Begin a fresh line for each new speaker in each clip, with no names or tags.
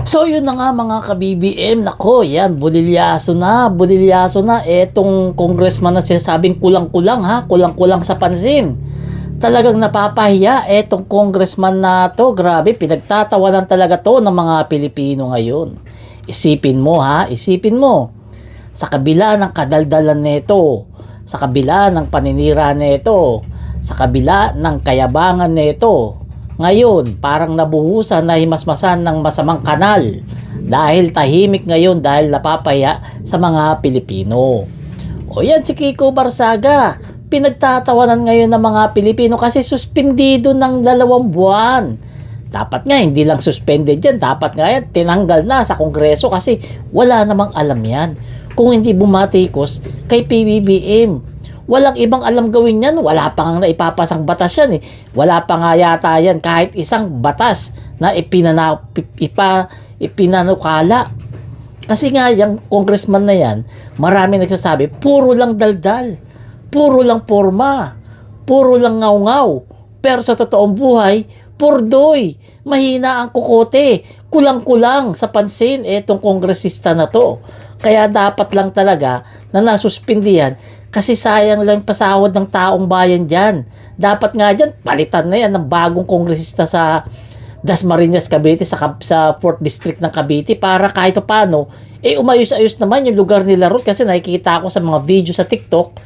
So yun na nga mga ka-BBM, nako yan, bulilyaso na etong congressman na sinasabing kulang-kulang ha, kulang-kulang sa pansin. Talagang napapahiya etong congressman na to, grabe, pinagtatawanan talaga to ng mga Pilipino ngayon. Isipin mo ha, isipin mo, sa kabila ng kadaldalan nito, sa kabila ng paninira nito, sa kabila ng kayabangan nito, ngayon, parang nabuhusan na himasmasan ng masamang kanal dahil tahimik ngayon dahil napapaya sa mga Pilipino. O yan si Kiko Barsaga, pinagtatawanan ngayon ng mga Pilipino kasi suspendido ng 2 buwan. Dapat nga hindi lang suspended yan, dapat nga yan tinanggal na sa Kongreso kasi wala namang alam yan. Kung hindi bumatikos kay PBBM. Walang ibang alam gawin yan. Wala pa nga naipapasang batas yan eh. Wala pa nga yata yan kahit isang batas na ipinanukala. Kasi nga yung congressman na yan, marami nagsasabi, puro lang daldal, puro lang porma, puro lang ngaw-ngaw. Pero sa totoong buhay, purdoy, mahina ang kukote, kulang-kulang sa pansin etong kongresista na to. Kaya dapat lang talaga na nasuspindihan kasi sayang lang pasahod ng taong bayan dyan. Dapat nga dyan, palitan na yan ng bagong kongresista sa Dasmariñas, Cavite, sa 4th District ng Cavite para kahit paano, umayos-ayos naman yung lugar nila ron kasi nakikita ko sa mga video sa TikTok,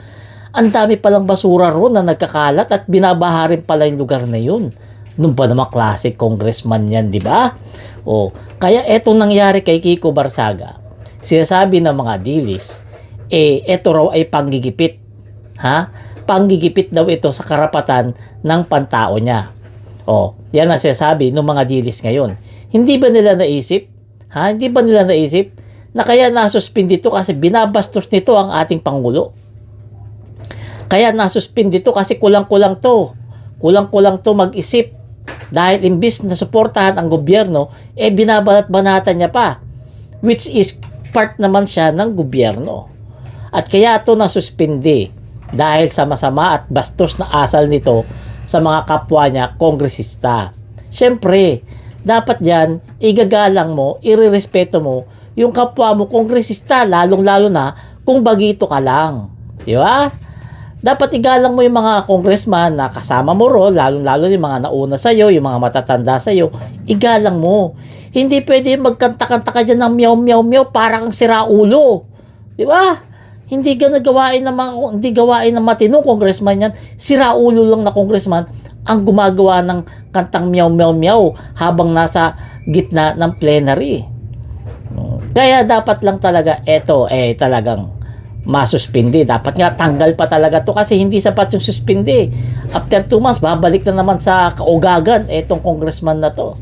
ang dami palang basura ron na nagkakalat at binabaha rin pala yung lugar na yun. Nung ba naman classic congressman yan, di ba? O, kaya etong nangyari kay Kiko Barsaga, sinasabi ng mga dilis, ito raw ay panggigipit. Ha? Panggigipit daw ito sa karapatan ng pantao niya. O, yan ang sinasabi ng mga dilis ngayon. Hindi ba nila naisip? Ha? Hindi ba nila naisip na kaya nasuspend dito kasi binabastos nito ang ating Pangulo? Kaya nasuspend dito kasi kulang-kulang to. Kulang-kulang to mag-isip. Dahil imbis na suportahan ang gobyerno, binabanat-banatan niya pa. Which is part naman siya ng gobyerno. At kaya ito nasuspindi dahil sa masama at bastos na asal nito sa mga kapwa niya, kongresista. Siyempre, dapat yan, igagalang mo, irerespeto mo yung kapwa mo, kongresista, lalong-lalo na kung bagito ka lang. Di ba? Dapat igalang mo yung mga congressman na kasama mo ro, lalong-lalo yung mga nauna sa'yo, yung mga matatanda sa'yo, igalang mo. Hindi pwede magkanta-kanta ka dyan ng meow-meow-meow para kang siraulo. Di ba? Hindi gawain ng matinong congressman yan. Siraulo lang na congressman ang gumagawa ng kantang meow-meow-meow habang nasa gitna ng plenary. Kaya dapat lang talaga talagang masuspindi. Dapat nga tanggal pa talaga to kasi hindi sapat yung suspindi. After 2 months, babalik na naman sa kaugagan etong congressman na to.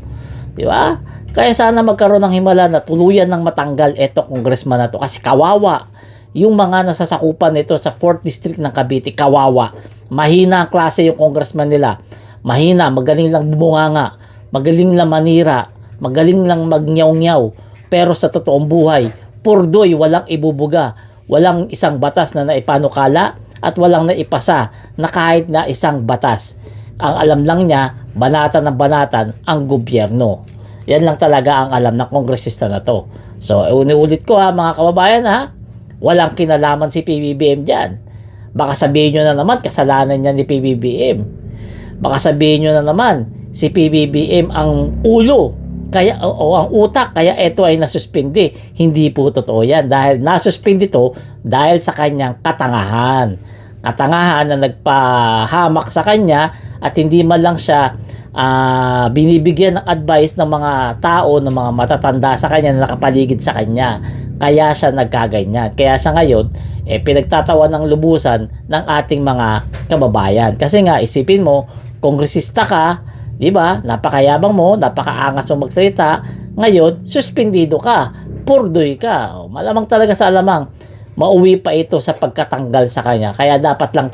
Di ba? Kaya sana magkaroon ng himala na tuluyan ng matanggal etong congressman na to kasi kawawa. Yung mga nasasakupan nito sa 4th District ng Cavite, kawawa. Mahina ang klase yung congressman nila. Mahina, magaling lang bumunganga, magaling lang manira, magaling lang magnyaw-nyaw. Pero sa totoong buhay, purdoy, walang ibubuga. Walang isang batas na naipanukala at walang naipasa na kahit na isang batas. Ang alam lang niya, banatan ng banatan ang gobyerno. Yan lang talaga ang alam ng kongresista na to. So, uniulit ko ha mga kababayan ha, walang kinalaman si PBBM dyan. Baka sabihin nyo na naman, kasalanan niya ni PBBM. Baka sabihin nyo na naman, si PBBM ang ulo, kaya, o ang utak, kaya ito ay nasuspindi. Hindi po totoo yan. Dahil nasuspindi ito dahil sa kanyang katangahan. Katangahan na nagpahamak sa kanya at hindi man lang siya binibigyan ng advice ng mga tao, ng mga matatanda sa kanya na nakapaligid sa kanya. Kaya siya nagkaganyan. Kaya siya ngayon, pinagtatawa ng lubusan ng ating mga kababayan. Kasi nga, isipin mo, kongresista ka, di ba? Napakayabang mo, napakaangas mo magsalita. Ngayon, suspendido ka, purdoy ka. Malamang talaga sa alamang, mauwi pa ito sa pagkatanggal sa kanya. Kaya dapat lang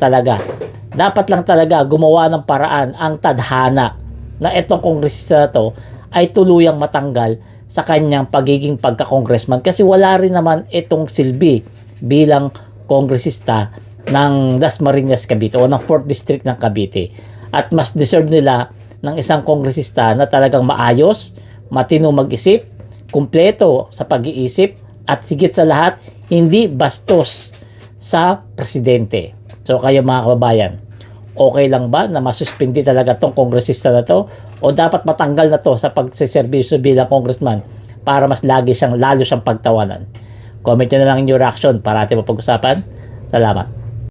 talaga gumawa ng paraan ang tadhana na itong kongresista na to ay tuluyang matanggal sa kanyang pagiging pagka-congressman kasi wala rin naman itong silbi bilang kongresista ng Dasmariñas, Cavite o ng 4th District ng Cavite. At mas deserve nila ng isang kongresista na talagang maayos, matino mag-isip, kumpleto sa pag-iisip, at higit sa lahat, hindi bastos sa presidente. So kayo mga kababayan, okay lang ba na masuspindi talaga tong kongresista na to, o dapat matanggal na to sa pagsiservisyo bilang congressman para mas lalo siyang pagtawanan? Comment nyo na lang yung reaction para ating mapag-usapan. Salamat.